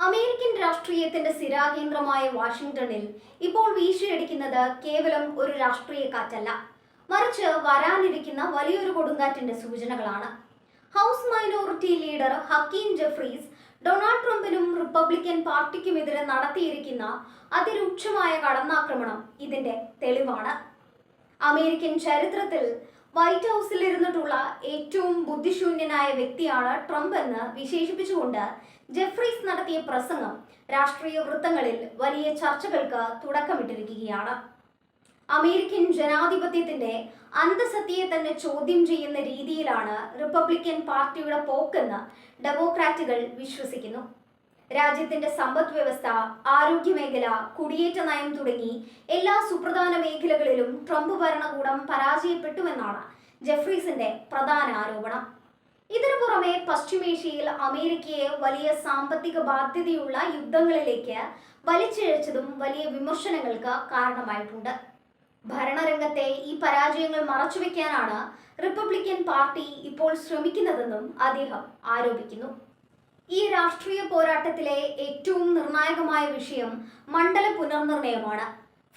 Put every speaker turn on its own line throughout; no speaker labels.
American രാഷ്ട്രീയത്തിന്റെ സ്ഥിരാകേന്ദ്രമായ വാഷിംഗ്ടണിൽ ഇപ്പോൾ വീശിയടിക്കുന്നത് കേവലം ഒരു രാഷ്ട്രീയ കാറ്റല്ല, മറിച്ച് വരാനിരിക്കുന്ന വലിയൊരു കൊടുങ്കാറ്റിന്റെ സൂചനകളാണ്. House minority leader Hakeem Jeffries Donald ട്രംപിനും റിപ്പബ്ലിക്കൻ പാർട്ടിക്കുമെതിരെ നടത്തിയിരിക്കുന്ന അതിരൂക്ഷമായ കടന്നാക്രമണം ഇതിന്റെ തെളിവാണ്. അമേരിക്കൻ ചരിത്രത്തിൽ വൈറ്റ് ഹൗസിൽ ഇരുന്നിട്ടുള്ള ഏറ്റവും ബുദ്ധിശൂന്യനായ വ്യക്തിയാണ് ട്രംപ് എന്ന് വിശേഷിപ്പിച്ചുകൊണ്ട് ജെഫ്രീസ് നടത്തിയ പ്രസംഗം രാഷ്ട്രീയ വൃത്തങ്ങളിൽ വലിയ ചർച്ചകൾക്ക് തുടക്കമിട്ടിരിക്കുകയാണ്. അമേരിക്കൻ ജനാധിപത്യത്തിന്റെ അന്തസത്തയെ തന്നെ ചോദ്യം ചെയ്യുന്ന രീതിയിലാണ് റിപ്പബ്ലിക്കൻ പാർട്ടിയുടെ പോക്കെന്ന് ഡെമോക്രാറ്റുകൾ വിശ്വസിക്കുന്നു. രാജ്യത്തിന്റെ സമ്പദ് വ്യവസ്ഥ, ആരോഗ്യമേഖല, കുടിയേറ്റ നയം തുടങ്ങി എല്ലാ സുപ്രധാന മേഖലകളിലും ട്രംപ് ഭരണകൂടം പരാജയപ്പെട്ടുവെന്നാണ് ജെഫ്രീസിന്റെ പ്രധാന ആരോപണം. ഇതിനു പുറമെ പശ്ചിമേഷ്യയിൽ അമേരിക്കയെ വലിയ സാമ്പത്തിക ബാധ്യതയുള്ള യുദ്ധങ്ങളിലേക്ക് വലിച്ചിഴച്ചതും വലിയ വിമർശനങ്ങൾക്ക് കാരണമായിട്ടുണ്ട്. ഭരണരംഗത്തെ ഈ പരാജയങ്ങൾ മറച്ചുവെക്കാനാണ് റിപ്പബ്ലിക്കൻ പാർട്ടി ഇപ്പോൾ ശ്രമിക്കുന്നതെന്നും അദ്ദേഹം ആരോപിക്കുന്നു. ഈ രാഷ്ട്രീയ പോരാട്ടത്തിലെ ഏറ്റവും നിർണായകമായ വിഷയം മണ്ഡല പുനർനിർണയമാണ്.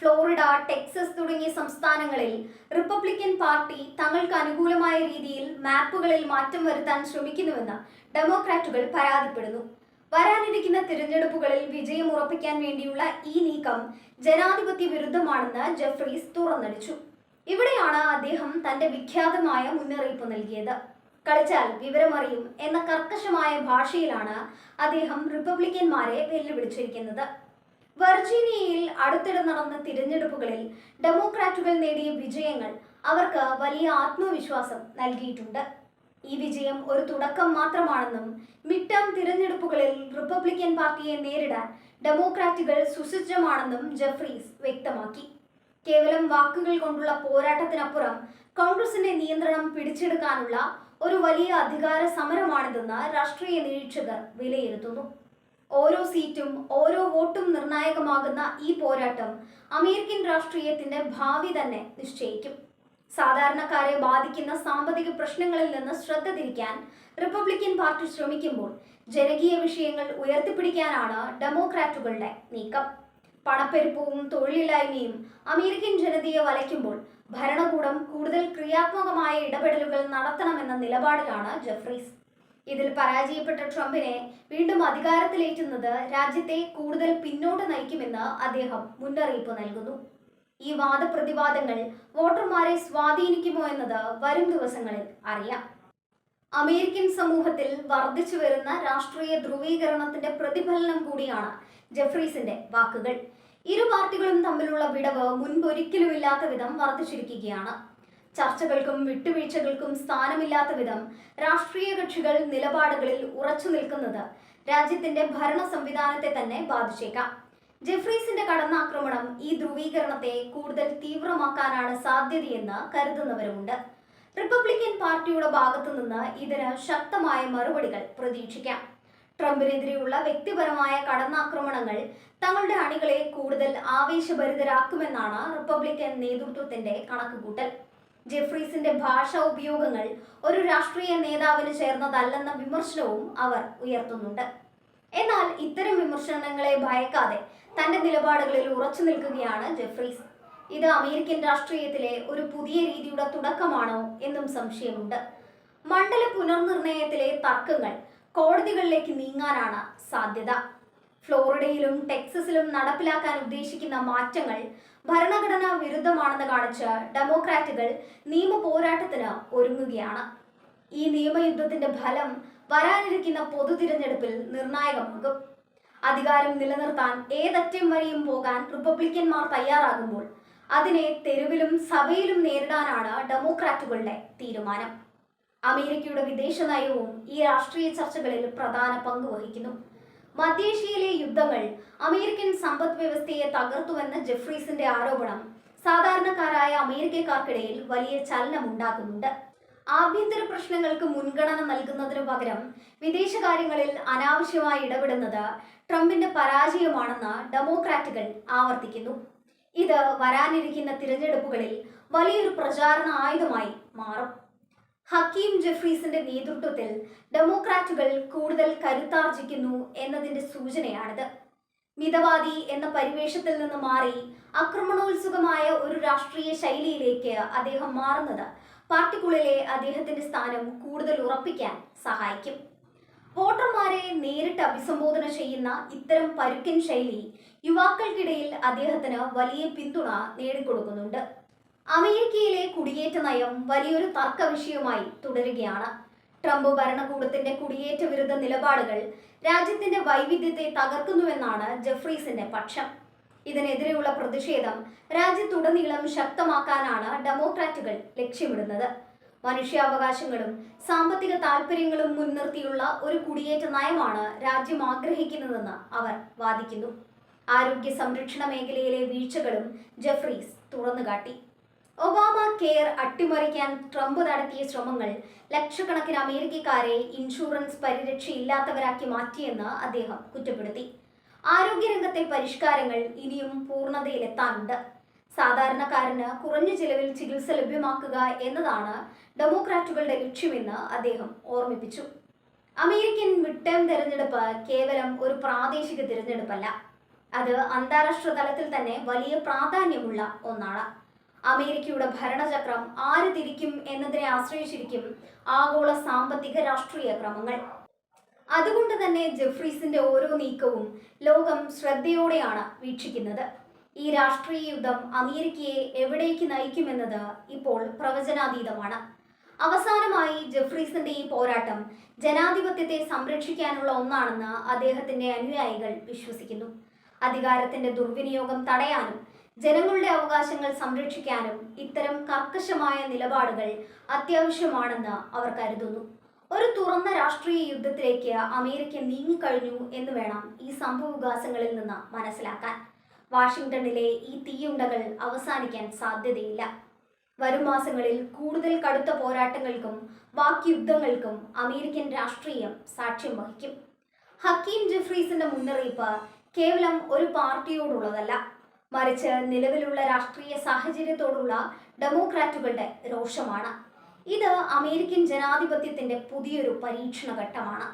ഫ്ലോറിഡ, ടെക്സസ് തുടങ്ങിയ സംസ്ഥാനങ്ങളിൽ റിപ്പബ്ലിക്കൻ പാർട്ടി തങ്ങൾക്ക് അനുകൂലമായ രീതിയിൽ മാപ്പുകളിൽ മാറ്റം വരുത്താൻ ശ്രമിക്കുന്നുവെന്ന് ഡെമോക്രാറ്റുകൾ പരാതിപ്പെടുന്നു. വരാനിരിക്കുന്ന തിരഞ്ഞെടുപ്പുകളിൽ വിജയം ഉറപ്പിക്കാൻ വേണ്ടിയുള്ള ഈ നീക്കം ജനാധിപത്യ വിരുദ്ധമാണെന്ന് ജെഫ്രീസ് തുറന്നടിച്ചു. ഇവിടെയാണ് അദ്ദേഹം തന്റെ വിഖ്യാതമായ മുന്നറിയിപ്പ് നൽകിയത്. കളിച്ചാൽ വിവരമറിയും എന്ന കർക്കശമായ ഭാഷയിലാണ് അദ്ദേഹം റിപ്പബ്ലിക്കന്മാരെ വെല്ലുവിളിച്ചിരിക്കുന്നത്. വെർജീനിയയിൽ അടുത്തിടെ നടന്ന തിരഞ്ഞെടുപ്പുകളിൽ ഡെമോക്രാറ്റുകൾ നേടിയ വിജയങ്ങൾ അവർക്ക് വലിയ ആത്മവിശ്വാസം നൽകിയിട്ടുണ്ട്. ഈ വിജയം ഒരു തുടക്കം മാത്രമാണെന്നും മിഡ് ടേം തിരഞ്ഞെടുപ്പുകളിൽ റിപ്പബ്ലിക്കൻ പാർട്ടിയെ നേരിടാൻ ഡെമോക്രാറ്റുകൾ സുസജ്ജമാണെന്നും ജെഫ്രീസ് വ്യക്തമാക്കി. കേവലം വാക്കുകൾ കൊണ്ടുള്ള പോരാട്ടത്തിനപ്പുറം കോൺഗ്രസിന്റെ നിയന്ത്രണം പിടിച്ചെടുക്കാനുള്ള ഒരു വലിയ അധികാര സമരമാണിതെന്ന് രാഷ്ട്രീയ നിരീക്ഷകർ വിലയിരുത്തുന്നു. ഓരോ സീറ്റും ഓരോ വോട്ടും നിർണായകമാകുന്ന ഈ പോരാട്ടം അമേരിക്കൻ രാഷ്ട്രീയത്തിന്റെ ഭാവി തന്നെ നിശ്ചയിക്കും. സാധാരണക്കാരെ ബാധിക്കുന്ന സാമ്പത്തിക പ്രശ്നങ്ങളിൽ നിന്ന് ശ്രദ്ധ തിരിക്കാൻ റിപ്പബ്ലിക്കൻ പാർട്ടി ശ്രമിക്കുമ്പോൾ ജനകീയ വിഷയങ്ങൾ ഉയർത്തിപ്പിടിക്കാനാണ് ഡെമോക്രാറ്റുകളുടെ നീക്കം. പണപ്പെരുപ്പവും തൊഴിലില്ലായ്മയും അമേരിക്കൻ ജനതയെ വലയ്ക്കുമ്പോൾ ഭരണകൂടം കൂടുതൽ ക്രിയാത്മകമായ ഇടപെടലുകൾ നടത്തണമെന്ന നിലപാടിലാണ് ജെഫ്രീസ്. ഇതിൽ പരാജയപ്പെട്ട ട്രംപിനെ വീണ്ടും അധികാരത്തിലേറ്റുന്നത് രാജ്യത്തെ കൂടുതൽ പിന്നോട്ട് നയിക്കുമെന്ന് അദ്ദേഹം മുന്നറിയിപ്പ് നൽകുന്നു. ഈ വാദപ്രതിവാദങ്ങൾ വോട്ടർമാരെ സ്വാധീനിക്കുമോ എന്നത് വരും ദിവസങ്ങളിൽ അറിയാം. അമേരിക്കൻ സമൂഹത്തിൽ വർദ്ധിച്ചു വരുന്ന രാഷ്ട്രീയ ധ്രുവീകരണത്തിന്റെ പ്രതിഫലനം കൂടിയാണ് ജെഫ്രീസിന്റെ വാക്കുകൾ. ഇരു പാർട്ടികളും തമ്മിലുള്ള വിടവ് മുൻപൊരിക്കലുമില്ലാത്ത വിധം വർദ്ധിച്ചിരിക്കുകയാണ്. ചർച്ചകൾക്കും വിട്ടുവീഴ്ചകൾക്കും സ്ഥാനമില്ലാത്ത വിധം രാഷ്ട്രീയ കക്ഷികൾ നിലപാടുകളിൽ ഉറച്ചു നിൽക്കുന്നത് രാജ്യത്തിന്റെ ഭരണ സംവിധാനത്തെ തന്നെ ബാധിച്ചേക്കാം. ജെഫ്രീസിന്റെ കടന്നാക്രമണം ഈ ധ്രുവീകരണത്തെ കൂടുതൽ തീവ്രമാക്കാനാണ് സാധ്യതയെന്ന് കരുതുന്നവരുമുണ്ട്. റിപ്പബ്ലിക്കൻ പാർട്ടിയുടെ ഭാഗത്തു നിന്ന് ഇതിന് ശക്തമായ മറുപടികൾ പ്രതീക്ഷിക്കാം. ട്രംപിനെതിരെയുള്ള വ്യക്തിപരമായ കടന്നാക്രമണങ്ങൾ തങ്ങളുടെ അണികളെ കൂടുതൽ ആവേശഭരിതരാക്കുമെന്നാണ് റിപ്പബ്ലിക്കൻ നേതൃത്വത്തിന്റെ കണക്കുകൂട്ടൽ. ജെഫ്രീസിന്റെ ഭാഷാ ഉപയോഗങ്ങൾ ഒരു രാഷ്ട്രീയ നേതാവിന് ചേർന്നതല്ലെന്ന വിമർശനവും അവർ ഉയർത്തുന്നുണ്ട്. എന്നാൽ ഇത്തരം വിമർശനങ്ങളെ ഭയക്കാതെ തന്റെ നിലപാടുകളിൽ ഉറച്ചു നിൽക്കുകയാണ് ജെഫ്രീസ്. ഇത് അമേരിക്കൻ രാഷ്ട്രീയത്തിലെ ഒരു പുതിയ രീതിയുടെ തുടക്കമാണോ എന്നും സംശയമുണ്ട്. മണ്ഡല പുനർനിർണയത്തിലെ തർക്കങ്ങൾ കോടതികളിലേക്ക് നീങ്ങാനാണ് സാധ്യത. ഫ്ലോറിഡയിലും ടെക്സസിലും നടപ്പിലാക്കാൻ ഉദ്ദേശിക്കുന്ന മാറ്റങ്ങൾ ഭരണഘടനാ വിരുദ്ധമാണെന്ന് കാണിച്ച് ഡെമോക്രാറ്റുകൾ നിയമ പോരാട്ടത്തിന് ഒരുങ്ങുകയാണ്. ഈ നിയമയുദ്ധത്തിന്റെ ഫലം വരാനിരിക്കുന്ന പൊതു തിരഞ്ഞെടുപ്പിൽ നിർണായകമാകും. അധികാരം നിലനിർത്താൻ ഏതറ്റം വരെയും പോകാൻ റിപ്പബ്ലിക്കന്മാർ തയ്യാറാകുമ്പോൾ അതിനെ തെരുവിലും സഭയിലും നേരിടാനാണ് ഡെമോക്രാറ്റുകളുടെ തീരുമാനം. അമേരിക്കയുടെ വിദേശ നയവും ഈ രാഷ്ട്രീയ ചർച്ചകളിൽ പ്രധാന പങ്ക് വഹിക്കുന്നു. മധ്യേഷ്യയിലെ യുദ്ധങ്ങൾ അമേരിക്കൻ സമ്പദ് വ്യവസ്ഥയെ തകർത്തുവെന്ന ജെഫ്രീസിന്റെ ആരോപണം സാധാരണക്കാരായ അമേരിക്കക്കാർക്കിടയിൽ വലിയ ചലനമുണ്ടാക്കുന്നുണ്ട്. ആഭ്യന്തര പ്രശ്നങ്ങൾക്ക് മുൻഗണന നൽകുന്നതിനു പകരം വിദേശകാര്യങ്ങളിൽ അനാവശ്യമായി ഇടപെടുന്നത് ട്രംപിന്റെ പരാജയമാണെന്ന് ഡെമോക്രാറ്റുകൾ ആവർത്തിക്കുന്നു. ഇത് വരാനിരിക്കുന്ന തിരഞ്ഞെടുപ്പുകളിൽ വലിയൊരു പ്രചാരണ ആയുധമായി മാറും. ഹക്കീം ജെഫ്രീസിന്റെ നേതൃത്വത്തിൽ ഡെമോക്രാറ്റുകൾ കൂടുതൽ കരുത്താർജിക്കുന്നു എന്നതിന്റെ സൂചനയാണിത്. മിതവാദി എന്ന പരിവേഷത്തിൽ നിന്ന് മാറി ആക്രമണോത്സുകമായ ഒരു രാഷ്ട്രീയ ശൈലിയിലേക്ക് അദ്ദേഹം മാറുന്നത് പാർട്ടിക്കുള്ളിലെ അദ്ദേഹത്തിന്റെ സ്ഥാനം കൂടുതൽ ഉറപ്പിക്കാൻ സഹായിക്കും. വോട്ടർമാരെ നേരിട്ട് അഭിസംബോധന ചെയ്യുന്ന ഇത്തരം പരുക്കൻ ശൈലി യുവാക്കൾക്കിടയിൽ അദ്ദേഹത്തിന് വലിയ പിന്തുണ നേടിക്കൊടുക്കുന്നുണ്ട്. അമേരിക്കയിലെ കുടിയേറ്റ നയം വലിയൊരു തർക്ക വിഷയമായി തുടരുകയാണ്. ട്രംപ് ഭരണകൂടത്തിന്റെ കുടിയേറ്റ വിരുദ്ധ നിലപാടുകൾ രാജ്യത്തിന്റെ വൈവിധ്യത്തെ തകർക്കുന്നുവെന്നാണ് ജെഫ്രീസിന്റെ പക്ഷം. ഇതിനെതിരെയുള്ള പ്രതിഷേധം രാജ്യത്തുടനീളം ശക്തമാക്കാനാണ് ഡെമോക്രാറ്റുകൾ ലക്ഷ്യമിടുന്നത്. മനുഷ്യാവകാശങ്ങളും സാമ്പത്തിക താൽപ്പര്യങ്ങളും മുൻനിർത്തിയുള്ള ഒരു കുടിയേറ്റ നയമാണ് രാജ്യം ആഗ്രഹിക്കുന്നതെന്ന് അവർ വാദിക്കുന്നു. ആരോഗ്യ സംരക്ഷണ മേഖലയിലെ വീഴ്ചകളും ജെഫ്രീസ് തുറന്നുകാട്ടി. ഒബാമ കെയർ അട്ടിമറിക്കാൻ ട്രംപ് നടത്തിയ ശ്രമങ്ങൾ ലക്ഷക്കണക്കിന് അമേരിക്കക്കാരെ ഇൻഷുറൻസ് പരിരക്ഷയില്ലാത്തവരാക്കി മാറ്റിയെന്ന് അദ്ദേഹം കുറ്റപ്പെടുത്തി. ആരോഗ്യരംഗത്തെ പരിഷ്കാരങ്ങൾ ഇനിയും പൂർണ്ണതയിലെത്താനുണ്ട്. സാധാരണക്കാരന് കുറഞ്ഞ ചിലവിൽ ചികിത്സ ലഭ്യമാക്കുക എന്നതാണ് ഡെമോക്രാറ്റുകളുടെ ലക്ഷ്യമെന്ന് അദ്ദേഹം ഓർമ്മിപ്പിച്ചു. അമേരിക്കൻ മിഡ് ടേം തെരഞ്ഞെടുപ്പ് കേവലം ഒരു പ്രാദേശിക തിരഞ്ഞെടുപ്പല്ല, അത് അന്താരാഷ്ട്ര തലത്തിൽ തന്നെ വലിയ പ്രാധാന്യമുള്ള ഒന്നാണ്. അമേരിക്കയുടെ ഭരണചക്രം ആര് തിരിക്കും എന്നതിനെ ആശ്രയിച്ചിരിക്കും ആഗോള സാമ്പത്തിക രാഷ്ട്രീയ ക്രമങ്ങൾ. അതുകൊണ്ട് തന്നെ ജെഫ്രീസിന്റെ ഓരോ നീക്കവും ലോകം ശ്രദ്ധയോടെയാണ് വീക്ഷിക്കുന്നത്. ഈ രാഷ്ട്രീയ യുദ്ധം അമേരിക്കയെ എവിടേക്ക് നയിക്കുമെന്നത് ഇപ്പോൾ പ്രവചനാതീതമാണ്. അവസാനമായി ജെഫ്രീസിന്റെ ഈ പോരാട്ടം ജനാധിപത്യത്തെ സംരക്ഷിക്കാനുള്ള ഒന്നാണെന്ന് അദ്ദേഹത്തിന്റെ അനുയായികൾ വിശ്വസിക്കുന്നു. അധികാരത്തിന്റെ ദുർവിനിയോഗം തടയാനും ജനങ്ങളുടെ അവകാശങ്ങൾ സംരക്ഷിക്കാനും ഇത്തരം കർക്കശമായ നിലപാടുകൾ അത്യാവശ്യമാണെന്ന് അവർ കരുതുന്നു. ഒരു തുറന്ന രാഷ്ട്രീയ യുദ്ധത്തിലേക്ക് അമേരിക്ക നീങ്ങിക്കഴിഞ്ഞു എന്ന് വേണം ഈ സംഭവവികാസങ്ങളിൽ നിന്ന് മനസ്സിലാക്കാൻ. വാഷിംഗ്ടണിലെ ഈ തീയുണ്ടകൾ അവസാനിക്കാൻ സാധ്യതയില്ല. വരും മാസങ്ങളിൽ കൂടുതൽ കടുത്ത പോരാട്ടങ്ങൾക്കും വാക്യുദ്ധങ്ങൾക്കും അമേരിക്കൻ രാഷ്ട്രീയം സാക്ഷ്യം വഹിക്കും. ഹക്കീം ജെഫ്രീസിന്റെ മുന്നറിയിപ്പ് കേവലം ഒരു പാർട്ടിയോടുള്ളതല്ല, മറിച്ച് നിലവിലുള്ള രാഷ്ട്രീയ സാഹചര്യത്തോടുള്ള ഡെമോക്രാറ്റുകളുടെ രോഷമാണ്. ഇത് അമേരിക്കൻ ജനാധിപത്യത്തിന്റെ പുതിയൊരു പരീക്ഷണ ഘട്ടമാണ്.